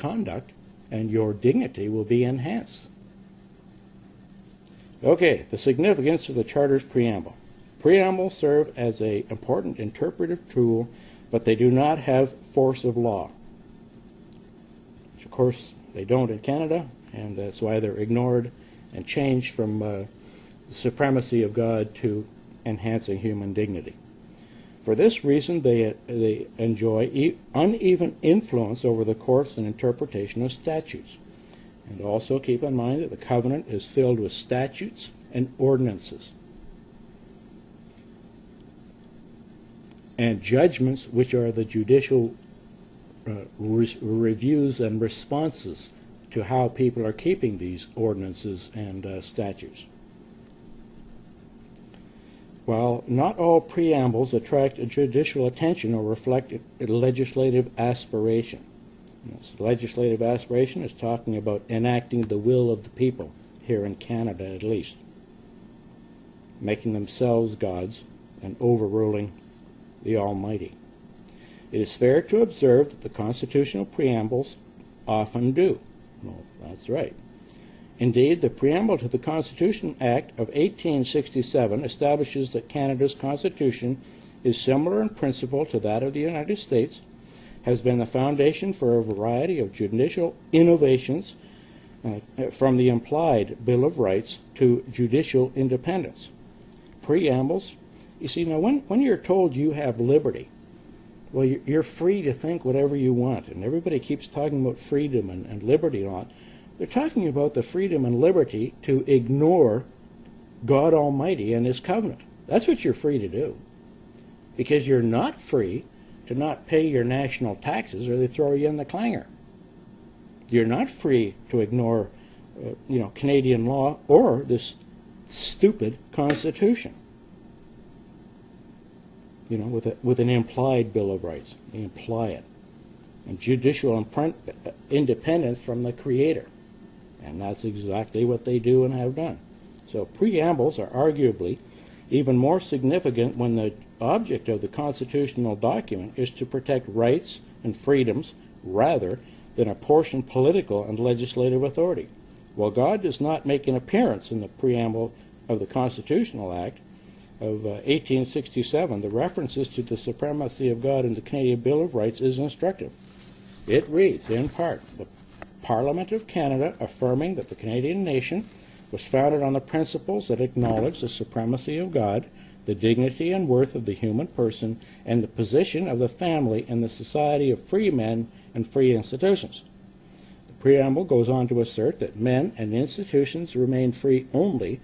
conduct, and your dignity will be enhanced. Okay, the significance of the Charter's preamble. Preambles serve as an important interpretive tool, but they do not have force of law. Which, of course, they don't in Canada, and that's why they're ignored and changed from the supremacy of God to enhancing human dignity. For this reason, they enjoy uneven influence over the courts and interpretation of statutes. And also keep in mind that the covenant is filled with statutes and ordinances and judgments, which are the judicial reviews and responses to how people are keeping these ordinances and statutes. While not all preambles attract judicial attention or reflect legislative aspiration. This legislative aspiration is talking about enacting the will of the people, here in Canada at least, making themselves gods and overruling the Almighty. It is fair to observe that the constitutional preambles often do. Well, that's right. Indeed, the preamble to the Constitution Act of 1867 establishes that Canada's Constitution is similar in principle to that of the United States, has been the foundation for a variety of judicial innovations from the implied Bill of Rights to judicial independence. Preambles, you see, now when you're told you have liberty, well, you're free to think whatever you want, and everybody keeps talking about freedom and liberty and all that. They're talking about the freedom and liberty to ignore God Almighty and His covenant. That's what you're free to do. Because you're not free to not pay your national taxes or they throw you in the clanger. You're not free to ignore Canadian law or this stupid Constitution. With an implied Bill of Rights. They imply it. And judicial independence from the Creator. And that's exactly what they do and have done. So preambles are arguably even more significant when the object of the constitutional document is to protect rights and freedoms rather than apportion political and legislative authority. While God does not make an appearance in the preamble of the Constitutional Act of 1867, the references to the supremacy of God in the Canadian Bill of Rights is instructive. It reads, in part, the Parliament of Canada affirming that the Canadian nation was founded on the principles that acknowledge the supremacy of God, the dignity and worth of the human person, and the position of the family in the society of free men and free institutions. The preamble goes on to assert that men and institutions remain free only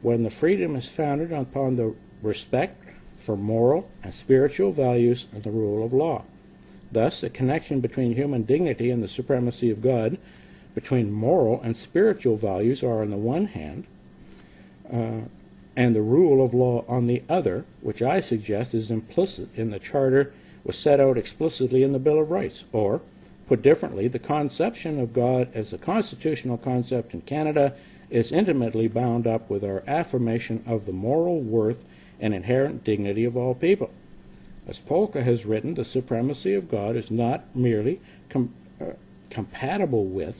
when the freedom is founded upon the respect for moral and spiritual values and the rule of law. Thus, the connection between human dignity and the supremacy of God, between moral and spiritual values are on the one hand, and the rule of law on the other, which I suggest is implicit in the Charter, was set out explicitly in the Bill of Rights. Or, put differently, the conception of God as a constitutional concept in Canada is intimately bound up with our affirmation of the moral worth and inherent dignity of all people. As Polka has written, the supremacy of God is not merely compatible with,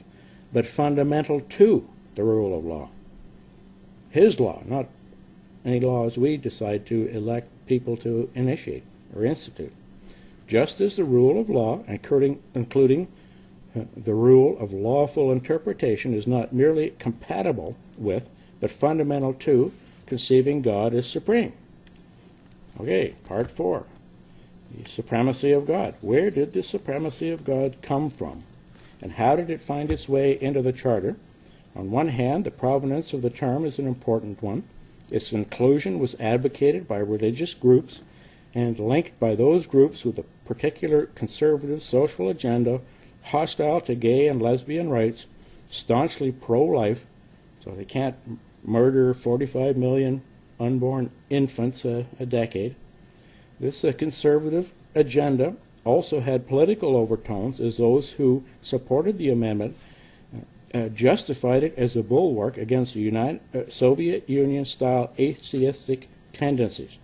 but fundamental to the rule of law. His law, not any laws we decide to elect people to initiate or institute. Just as the rule of law, including the rule of lawful interpretation, is not merely compatible with, but fundamental to, conceiving God as supreme. Okay, part 4. The supremacy of God. Where did the supremacy of God come from? And how did it find its way into the Charter? On one hand, the provenance of the term is an important one. Its inclusion was advocated by religious groups and linked by those groups with a particular conservative social agenda, hostile to gay and lesbian rights, staunchly pro-life, so they can't murder 45 million unborn infants a decade. This conservative agenda also had political overtones, as those who supported the amendment justified it as a bulwark against Soviet Union-style atheistic tendencies.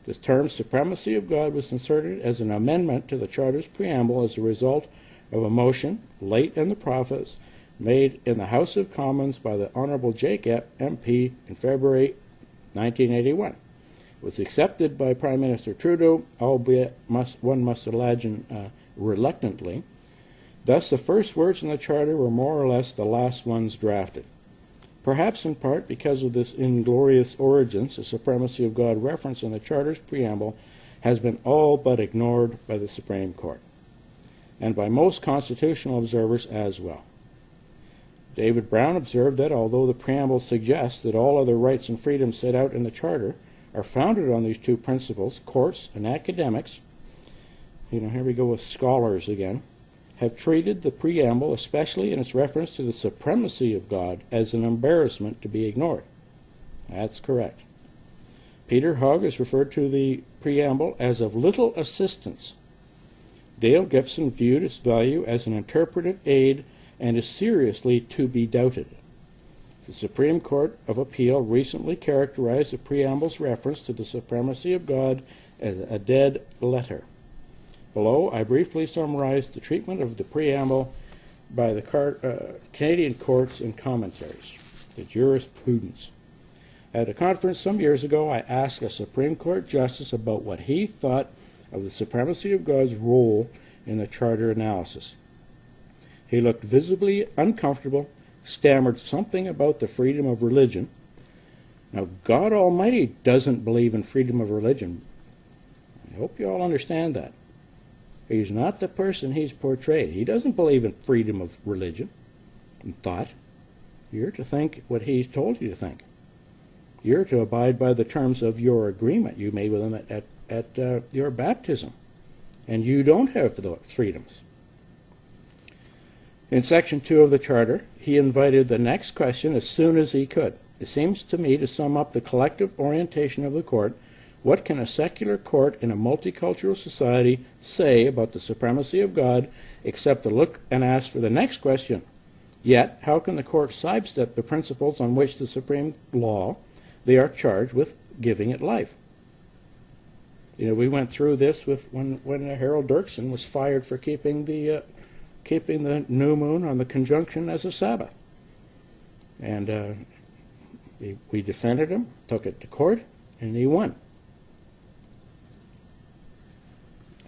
The term supremacy of God was inserted as an amendment to the Charter's preamble as a result of a motion late in the process made in the House of Commons by the Honourable Jacob MP in February 1981. It was accepted by Prime Minister Trudeau, albeit one must imagine reluctantly. Thus the first words in the Charter were more or less the last ones drafted. Perhaps in part because of this inglorious origins, the supremacy of God reference in the Charter's preamble has been all but ignored by the Supreme Court, and by most constitutional observers as well. David Brown observed that although the preamble suggests that all other rights and freedoms set out in the Charter are founded on these two principles, courts and academics, here we go with scholars again, have treated the preamble, especially in its reference to the supremacy of God, as an embarrassment to be ignored. That's correct. Peter Hogg has referred to the preamble as of little assistance. Dale Gibson viewed its value as an interpretive aid and is seriously to be doubted. The Supreme Court of Appeal recently characterized the preamble's reference to the supremacy of God as a dead letter. Below, I briefly summarized the treatment of the preamble by the Canadian courts and commentaries, the jurisprudence. At a conference some years ago, I asked a Supreme Court justice about what he thought of the supremacy of God's role in the Charter analysis. He looked visibly uncomfortable, stammered something about the freedom of religion. Now, God Almighty doesn't believe in freedom of religion. I hope you all understand that. He's not the person he's portrayed. He doesn't believe in freedom of religion and thought. You're to think what he's told you to think. You're to abide by the terms of your agreement you made with him at your baptism. And you don't have those freedoms. In Section 2 of the Charter, he invited the next question as soon as he could. It seems to me to sum up the collective orientation of the court. What can a secular court in a multicultural society say about the supremacy of God except to look and ask for the next question? Yet, how can the court sidestep the principles on which the supreme law they are charged with giving it life? We went through this with when Harold Dirksen was fired for keeping the new moon on the conjunction as a Sabbath. And we defended him, took it to court, and he won.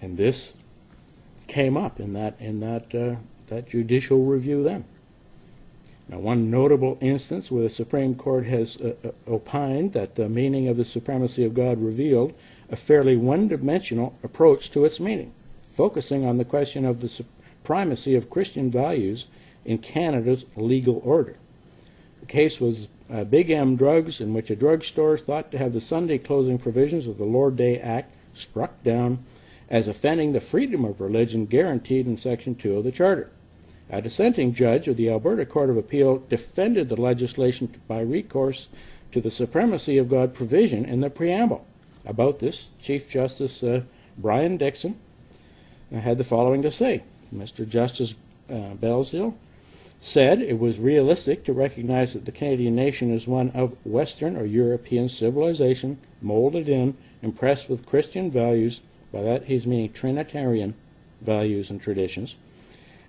And this came up in that judicial review then. Now, one notable instance where the Supreme Court has opined that the meaning of the supremacy of God revealed a fairly one-dimensional approach to its meaning, focusing on the question of the supremacy of Christian values in Canada's legal order. The case was Big M Drugs, in which a drugstore thought to have the Sunday closing provisions of the Lord Day Act struck down as offending the freedom of religion guaranteed in Section 2 of the Charter. A dissenting judge of the Alberta Court of Appeal defended the legislation by recourse to the supremacy of God provision in the preamble. About this, Chief Justice Brian Dixon had the following to say. Mr. Justice Belzile said it was realistic to recognize that the Canadian nation is one of Western or European civilization, molded in, impressed with Christian values. By that he's meaning Trinitarian values and traditions,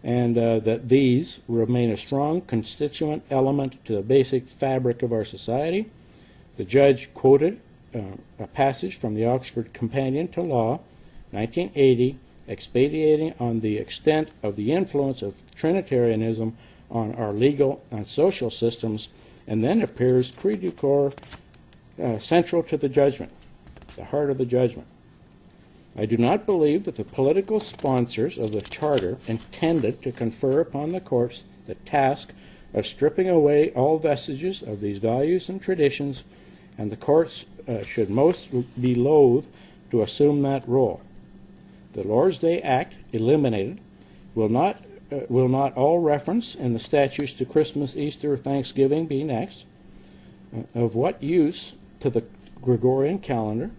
and that these remain a strong constituent element to the basic fabric of our society. The judge quoted a passage from the Oxford Companion to Law, 1980, expatiating on the extent of the influence of Trinitarianism on our legal and social systems, and then appears cri du corps central to the judgment, the heart of the judgment. I do not believe that the political sponsors of the Charter intended to confer upon the courts the task of stripping away all vestiges of these values and traditions, and the courts should most be loath to assume that role. The Lord's Day Act eliminated will not all reference in the statutes to Christmas, Easter, Thanksgiving be next. Of what use to the Gregorian calendar?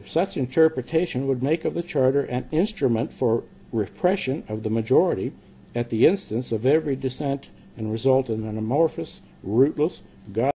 Such interpretation would make of the Charter an instrument for repression of the majority at the instance of every dissent and result in an amorphous, rootless, God